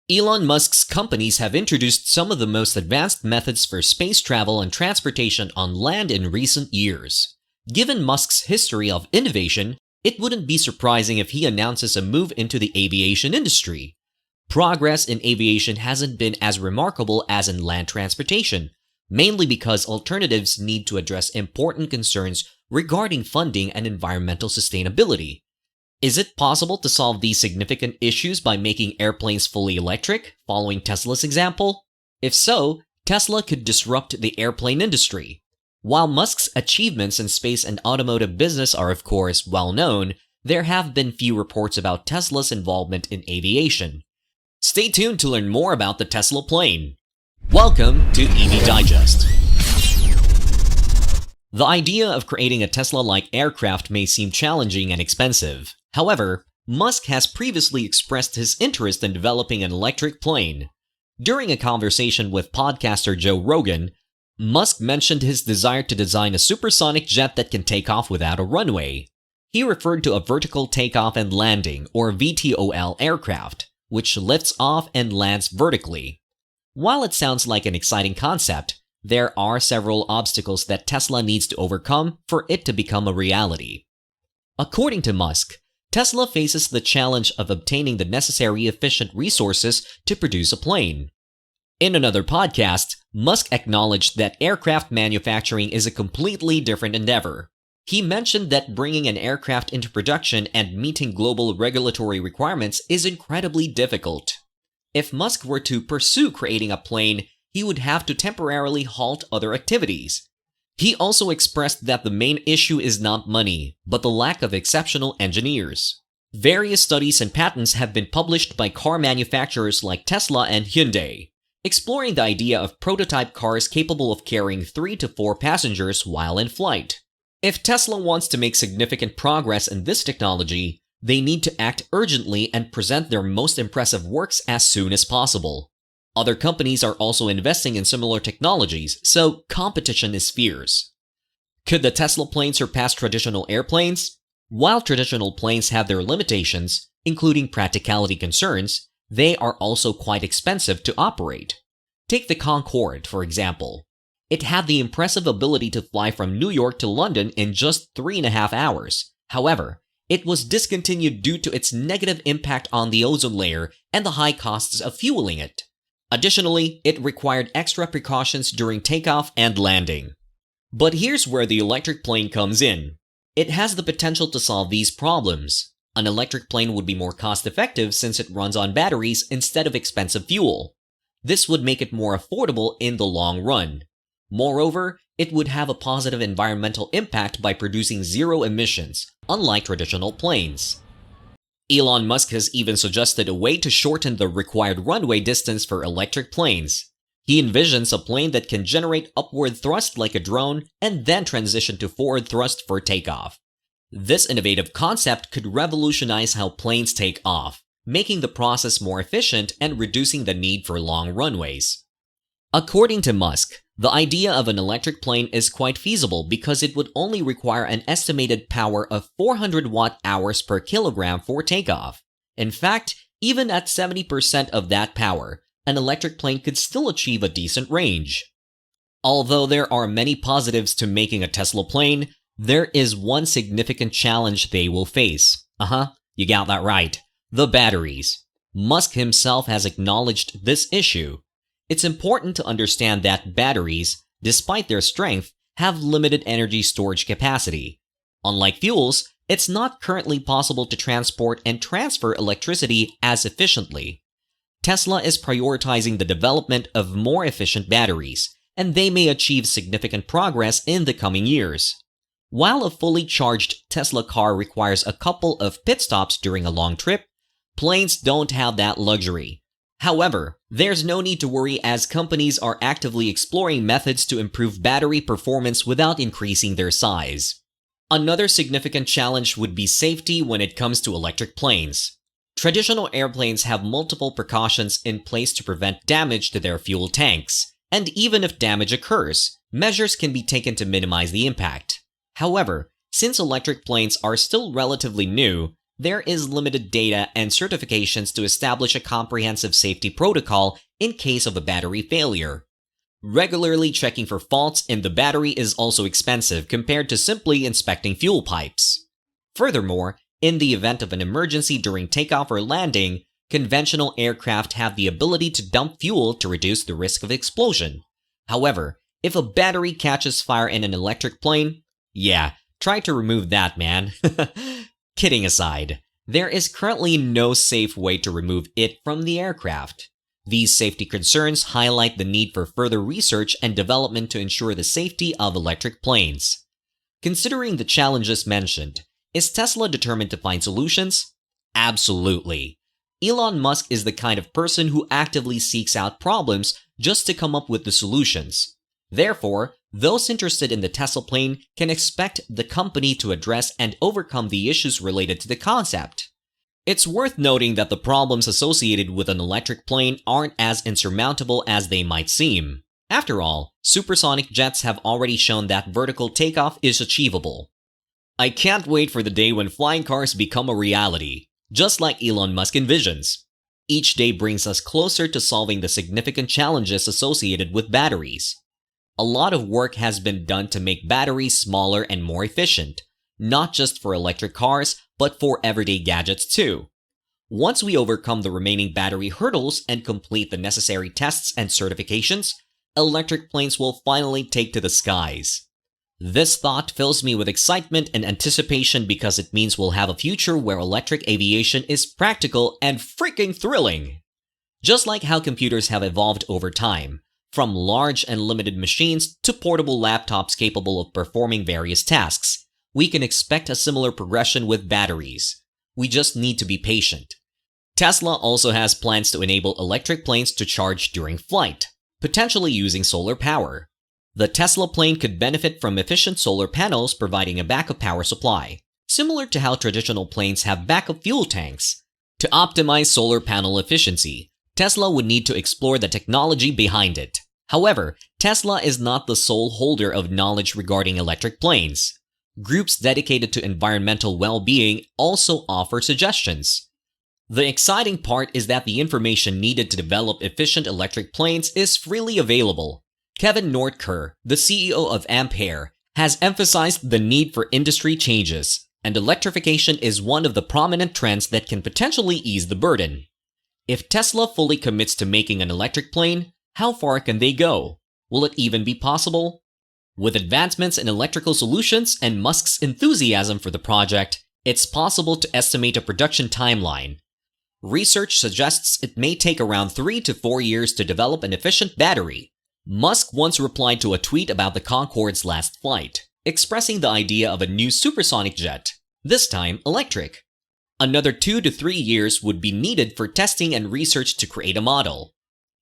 Elon Musk's companies have introduced some of the most advanced methods for space travel and transportation on land in recent years. Given Musk's history of innovation, it wouldn't be surprising if he announces a move into the aviation industry. Progress in aviation hasn't been as remarkable as in land transportation, mainly because alternatives need to address important concerns regarding funding and environmental sustainability. Is it possible to solve these significant issues by making airplanes fully electric, following Tesla's example? If so, Tesla could disrupt the airplane industry. While Musk's achievements in space and automotive business are of course well known, there have been few reports about Tesla's involvement in aviation. Stay tuned to learn more about the Tesla plane. Welcome to EV Digest. The idea of creating a Tesla-like aircraft may seem challenging and expensive. However, Musk has previously expressed his interest in developing an electric plane. During a conversation with podcaster Joe Rogan, Musk mentioned his desire to design a supersonic jet that can take off without a runway. He referred to a vertical takeoff and landing, or VTOL aircraft, which lifts off and lands vertically. While it sounds like an exciting concept, there are several obstacles that Tesla needs to overcome for it to become a reality. According to Musk, Tesla faces the challenge of obtaining the necessary efficient resources to produce a plane. In another podcast, Musk acknowledged that aircraft manufacturing is a completely different endeavor. He mentioned that bringing an aircraft into production and meeting global regulatory requirements is incredibly difficult. If Musk were to pursue creating a plane, he would have to temporarily halt other activities. He also expressed that the main issue is not money, but the lack of exceptional engineers. Various studies and patents have been published by car manufacturers like Tesla and Hyundai, exploring the idea of prototype cars capable of carrying 3 to 4 passengers while in flight. If Tesla wants to make significant progress in this technology, they need to act urgently and present their most impressive works as soon as possible. Other companies are also investing in similar technologies, so competition is fierce. Could the Tesla plane surpass traditional airplanes? While traditional planes have their limitations, including practicality concerns, they are also quite expensive to operate. Take the Concorde, for example. It had the impressive ability to fly from New York to London in just 3.5 hours. However, it was discontinued due to its negative impact on the ozone layer and the high costs of fueling it. Additionally, it required extra precautions during takeoff and landing. But here's where the electric plane comes in. It has the potential to solve these problems. An electric plane would be more cost-effective since it runs on batteries instead of expensive fuel. This would make it more affordable in the long run. Moreover, it would have a positive environmental impact by producing zero emissions, unlike traditional planes. Elon Musk has even suggested a way to shorten the required runway distance for electric planes. He envisions a plane that can generate upward thrust like a drone and then transition to forward thrust for takeoff. This innovative concept could revolutionize how planes take off, making the process more efficient and reducing the need for long runways. According to Musk, the idea of an electric plane is quite feasible because it would only require an estimated power of 400 watt-hours per kilogram for takeoff. In fact, even at 70% of that power, an electric plane could still achieve a decent range. Although there are many positives to making a Tesla plane, there is one significant challenge they will face. You got that right. The batteries. Musk himself has acknowledged this issue. It's important to understand that batteries, despite their strength, have limited energy storage capacity. Unlike fuels, it's not currently possible to transport and transfer electricity as efficiently. Tesla is prioritizing the development of more efficient batteries, and they may achieve significant progress in the coming years. While a fully charged Tesla car requires a couple of pit stops during a long trip, planes don't have that luxury. However, there's no need to worry as companies are actively exploring methods to improve battery performance without increasing their size. Another significant challenge would be safety when it comes to electric planes. Traditional airplanes have multiple precautions in place to prevent damage to their fuel tanks, and even if damage occurs, measures can be taken to minimize the impact. However, since electric planes are still relatively new, there is limited data and certifications to establish a comprehensive safety protocol in case of a battery failure. Regularly checking for faults in the battery is also expensive compared to simply inspecting fuel pipes. Furthermore, in the event of an emergency during takeoff or landing, conventional aircraft have the ability to dump fuel to reduce the risk of explosion. However, if a battery catches fire in an electric plane, yeah, try to remove that, man. Kidding aside, there is currently no safe way to remove it from the aircraft. These safety concerns highlight the need for further research and development to ensure the safety of electric planes. Considering the challenges mentioned, is Tesla determined to find solutions? Absolutely. Elon Musk is the kind of person who actively seeks out problems just to come up with the solutions. Therefore, those interested in the Tesla plane can expect the company to address and overcome the issues related to the concept. It's worth noting that the problems associated with an electric plane aren't as insurmountable as they might seem. After all, supersonic jets have already shown that vertical takeoff is achievable. I can't wait for the day when flying cars become a reality, just like Elon Musk envisions. Each day brings us closer to solving the significant challenges associated with batteries. A lot of work has been done to make batteries smaller and more efficient, not just for electric cars, but for everyday gadgets too. Once we overcome the remaining battery hurdles and complete the necessary tests and certifications, electric planes will finally take to the skies. This thought fills me with excitement and anticipation because it means we'll have a future where electric aviation is practical and freaking thrilling. Just like how computers have evolved over time, from large and limited machines to portable laptops capable of performing various tasks, we can expect a similar progression with batteries. We just need to be patient. Tesla also has plans to enable electric planes to charge during flight, potentially using solar power. The Tesla plane could benefit from efficient solar panels providing a backup power supply, similar to how traditional planes have backup fuel tanks. To optimize solar panel efficiency, Tesla would need to explore the technology behind it. However, Tesla is not the sole holder of knowledge regarding electric planes. Groups dedicated to environmental well-being also offer suggestions. The exciting part is that the information needed to develop efficient electric planes is freely available. Kevin Nordker, the CEO of Ampere, has emphasized the need for industry changes, and electrification is one of the prominent trends that can potentially ease the burden. If Tesla fully commits to making an electric plane, how far can they go? Will it even be possible? With advancements in electrical solutions and Musk's enthusiasm for the project, it's possible to estimate a production timeline. Research suggests it may take around 3 to 4 years to develop an efficient battery. Musk once replied to a tweet about the Concorde's last flight, expressing the idea of a new supersonic jet, this time electric. Another 2 to 3 years would be needed for testing and research to create a model.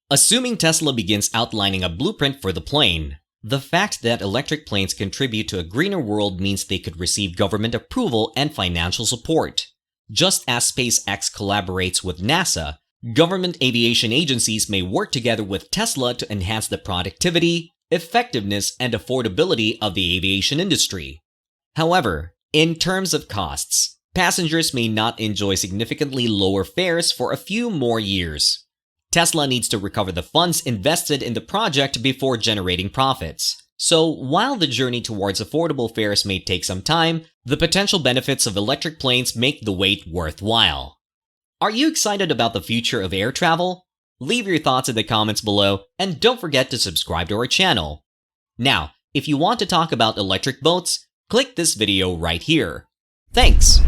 Assuming Tesla begins outlining a blueprint for the plane, the fact that electric planes contribute to a greener world means they could receive government approval and financial support. Just as SpaceX collaborates with NASA, government aviation agencies may work together with Tesla to enhance the productivity, effectiveness, and affordability of the aviation industry. However, in terms of costs, passengers may not enjoy significantly lower fares for a few more years. Tesla needs to recover the funds invested in the project before generating profits. So, while the journey towards affordable fares may take some time, the potential benefits of electric planes make the wait worthwhile. Are you excited about the future of air travel? Leave your thoughts in the comments below, and don't forget to subscribe to our channel. Now, if you want to talk about electric boats, click this video right here. Thanks!